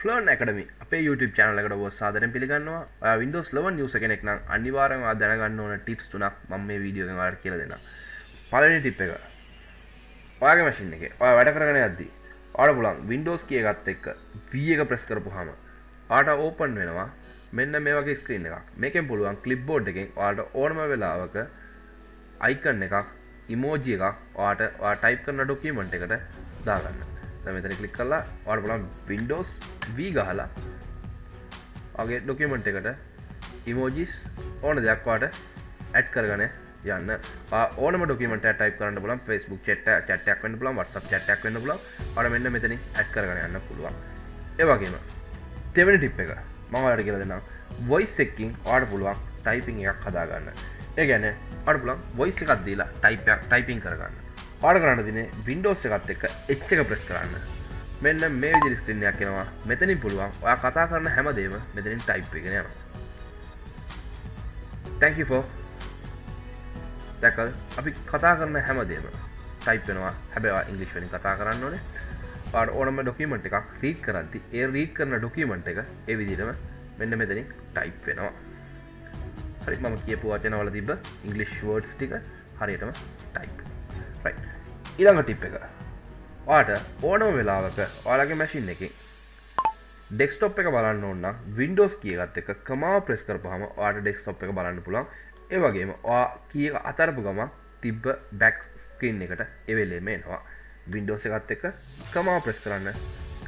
ෆ්ලර්න් ඇකඩමි අපේ YouTube channel එකට ඔබ සාදරයෙන් පිළිගන්නවා. ඔයා Windows 11 user කෙනෙක් නම් අනිවාර්යෙන්ම ඔයා දැනගන්න ඕන tips තුනක් මම මේ වීඩියෝ එකෙන් ඔයාලට කියලා දෙන්නම්. පළවෙනි tip එක. ඔයාගේ machine එකේ ඔයා වැඩ කරගෙන යද්දී ඔයාලට පුළුවන් Windows key එකත් එක්ක V එක press කරපුවාම ඔයාලට open වෙනවා මෙන්න මේ වගේ screen එකක්. මේකෙන් පුළුවන් clipboard එකෙන් ඔයාලට ඕනම වෙලාවක icon එකක් emoji එකක් ඔයා type කරන document එකට දාගන්න. දැන් මෙතන ක්ලික් කරලා ඔයාලට පුළුවන් Windows V ගහලා ඔයාගේ document එකට emojis ඕන දෙයක් ඔයාලට add කරගෙන යන්න. ඕනම document එකක් type කරන්න පුළුවන්. Facebook chat එකක් වෙන්න පුළුවන්, WhatsApp chat එකක් වෙන්න පුළුවන්. ඔයාලට මෙන්න මෙතනින් add කරගෙන යන්න පුළුවන්. ඒ වගේම දෙවෙනි tip එක මම ඔයාලට කියලා දෙන්නම්. voice එකකින් ඔයාලට පුළුවන් typing එකක් හදාගන්න. ඒ කියන්නේ ඔයාලට පුළුවන් voice එකක් දීලා typing කරගන්න. ඔයාලට කරන්න තියෙන්නේ Windows එකත් එක්ක H එක press කරන්න. මෙන්න මේ විදිහට screen එකක් එනවා. මෙතනින් පුළුවන් ඔයා කතා කරන හැමදේම මෙතනින් type වෙගෙන යනවා. Thank you for දැකල් අපි කතා කරන හැමදේම type වෙනවා. හැබැයි ඔයා English වලින් කතා කරන්න ඕනේ. ඔයාලට ඕනම document එකක් read කරද්දි ඒ read කරන document එක ඒ විදිහටම මෙන්න මෙතනින් type වෙනවා. හරි මම කියපු වචන වල තිබ්බ English words ටික හරියටම type. right. ඊළඟ tip එක. ඔයාලට ඕනම වෙලාවක ඔයාලගේ machine එකේ desktop එක බලන්න ඕන නම් Windows key එකත් එක්ක command press කරපුවාම ඔයාලට desktop එක බලන්න පුළුවන්. ඒ වගේම ඔයා key එක අතරපු ගමන් තිබ්බ back screen එකට ඒ වෙලෙම එනවා. Windows එකත් එක්ක command press කරන්න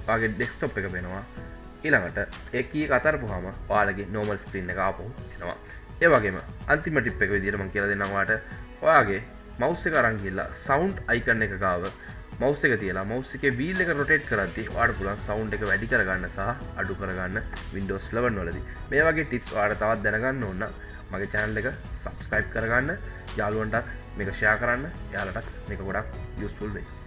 ඔයාගේ desktop එක වෙනවා. ඊළඟට ඒ key එක අතරපුවාම ඔයාලගේ normal screen එක ආපහු එනවා. ඒ වගේම අන්තිම tip එක විදිහට මම කියලා දෙන්නම් ඔයාලට. ඔයාගේ mouse එක අරන් ගිහලා sound icon එක ගාව mouse එක තියලා mouse එකේ wheel එක rotate කරද්දී ඔයාලට පුළුවන් sound එක වැඩි කරගන්න සහ අඩු කරගන්න Windows 11 වලදී. මේ වගේ tips ඔයාලට තවත් දැනගන්න ඕන නම් මගේ channel එක subscribe කරගන්න, යාළුවන්ටත් මේක share කරන්න. එයාලටත් මේක ගොඩක් useful වෙයි.